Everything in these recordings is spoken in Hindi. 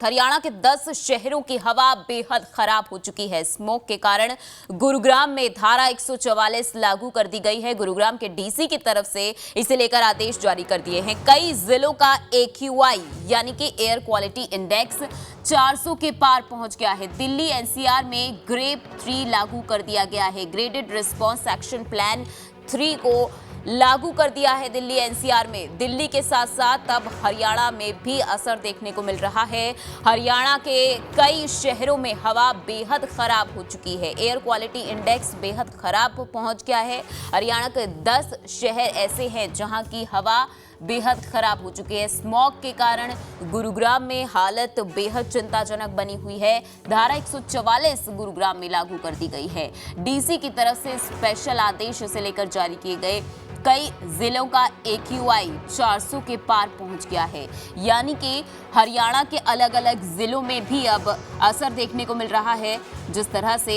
हरियाणा के 10 शहरों की हवा बेहद खराब हो चुकी है। स्मोक के कारण गुरुग्राम में धारा 144 लागू कर दी गई है। गुरुग्राम के डीसी की तरफ से इसे लेकर आदेश जारी कर दिए हैं। कई जिलों का AQI यानी कि एयर क्वालिटी इंडेक्स 400 के पार पहुंच गया है। दिल्ली एनसीआर में ग्रेड 3 लागू कर दिया गया है। ग्रेडेड रिस्पांस एक्शन प्लान 3 को लागू कर दिया है दिल्ली एनसीआर में। दिल्ली के साथ साथ अब हरियाणा में भी असर देखने को मिल रहा है। हरियाणा के कई शहरों में हवा बेहद खराब हो चुकी है। एयर क्वालिटी इंडेक्स बेहद खराब पहुंच गया है। हरियाणा के 10 शहर ऐसे हैं जहां की हवा बेहद खराब हो चुकी है। स्मॉग के कारण गुरुग्राम में हालत बेहद चिंताजनक बनी हुई है। धारा 144 गुरुग्राम में लागू कर दी गई है। डीसी की तरफ से स्पेशल आदेश इसे लेकर जारी किए गए। कई जिलों का AQI 400 के पार पहुंच गया है, यानी कि हरियाणा के अलग अलग जिलों में भी अब असर देखने को मिल रहा है। जिस तरह से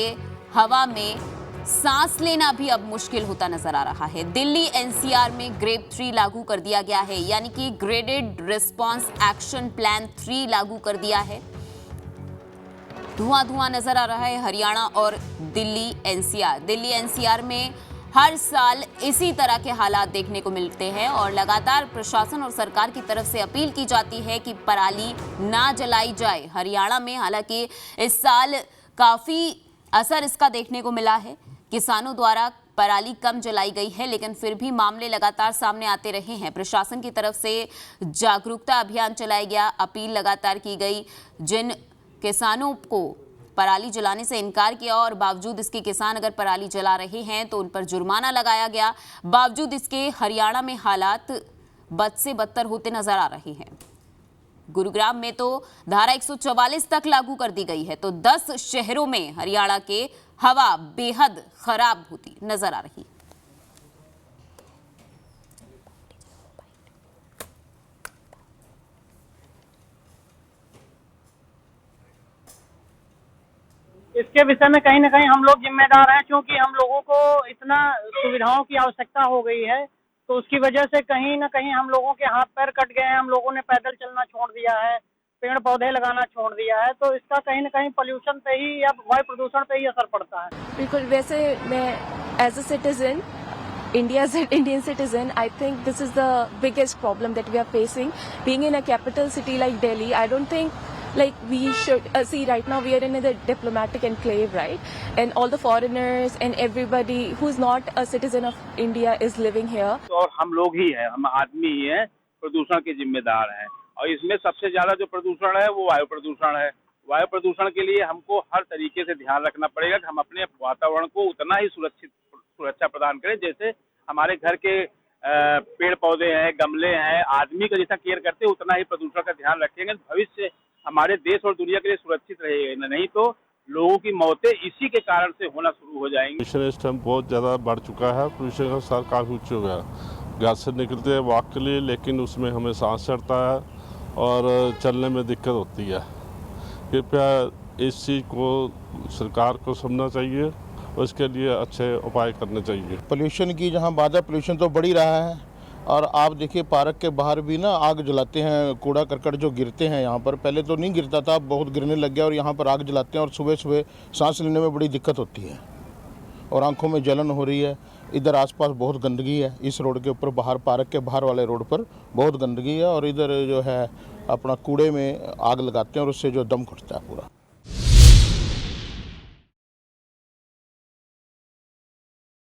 हवा में सांस लेना भी अब मुश्किल होता नजर आ रहा है। दिल्ली एनसीआर में ग्रेड 3 लागू कर दिया गया है, यानी कि ग्रेडेड रिस्पांस एक्शन प्लान 3 लागू कर दिया है। धुआं धुआं नजर आ रहा है हरियाणा और दिल्ली एनसीआर। दिल्ली एनसीआर में हर साल इसी तरह के हालात देखने को मिलते हैं और लगातार प्रशासन और सरकार की तरफ से अपील की जाती है कि पराली ना जलाई जाए। हरियाणा में हालांकि इस साल काफी असर इसका देखने को मिला है। किसानों द्वारा पराली कम जलाई गई है, लेकिन फिर भी मामले लगातार सामने आते रहे हैं। प्रशासन की तरफ से जागरूकता अभियान चलाया गया, अपील लगातार की गई। जिन किसानों को पराली जलाने से इनकार किया और बावजूद इसके किसान अगर पराली जला रहे हैं तो उन पर जुर्माना लगाया गया। बावजूद इसके हरियाणा में हालात बद से बदतर होते नजर आ रहे हैं। गुरुग्राम में तो धारा 144 तक लागू कर दी गई है, तो 10 शहरों में हरियाणा के हवा बेहद खराब होती नजर आ रही। इसके विषय में कहीं ना कहीं हम लोग जिम्मेदार हैं, क्योंकि हम लोगों को इतना सुविधाओं की आवश्यकता हो गई है, तो उसकी वजह से कहीं ना कहीं हम लोगों के हाथ पैर कट गए हैं। हम लोगों ने पैदल चलना छोड़ दिया है, पेड़ पौधे लगाना छोड़ दिया है, तो इसका कहीं ना कहीं पोल्यूशन पे ही या वायु प्रदूषण पे ही असर पड़ता है। बिल्कुल। वैसे मैं as a citizen Indian citizen, I think this is the biggest problem that we are facing. Being in a capital city like Delhi, I don't think like we should see right now we are in a diplomatic enclave, right? And all the foreigners and everybody who's not a citizen of India is living here. और हम लोग ही हैं, हम आदमी ही हैं, प्रदूषण के जिम्मेदार हैं। और इसमें सबसे ज्यादा जो प्रदूषण है वो वायु प्रदूषण है। वायु प्रदूषण के लिए हमको हर तरीके से ध्यान रखना पड़ेगा कि हम अपने वातावरण को उतना ही सुरक्षा प्रदान करें जैसे हमारे घर के पेड़ पौधे हैं, गमले हैं, आदमी का जैसा केयर करते हैं उतना ही प्रदूषण का ध्यान रखेंगे। भविष्य हमारे देश और दुनिया के लिए सुरक्षित रहेगा, नहीं तो लोगों की मौतें इसी के कारण से होना शुरू हो जाएंगी। पोल्यूशन इस टाइम बहुत ज़्यादा बढ़ चुका है। पोल्यूशन का स्तर काफ़ी ऊँचा हो गया। घर से निकलते हैं वॉक के लिए, लेकिन उसमें हमें सांस चढ़ता है और चलने में दिक्कत होती है। कृपया इस चीज़ को सरकार को समझना चाहिए, उसके लिए अच्छे उपाय करने चाहिए। पोल्यूशन की जहाँ बात है, पोल्यूशन तो बढ़ ही रहा है। और आप देखिए पार्क के बाहर भी ना आग जलाते हैं, कूड़ा करकट जो गिरते हैं यहाँ पर, पहले तो नहीं गिरता था, बहुत गिरने लग गया और यहाँ पर आग जलाते हैं और सुबह सुबह सांस लेने में बड़ी दिक्कत होती है और आंखों में जलन हो रही है। इधर आसपास बहुत गंदगी है, इस रोड के ऊपर बाहर पार्क के बाहर वाले रोड पर बहुत गंदगी है और इधर जो है अपना कूड़े में आग लगाते हैं और उससे जो दम घुटता है पूरा।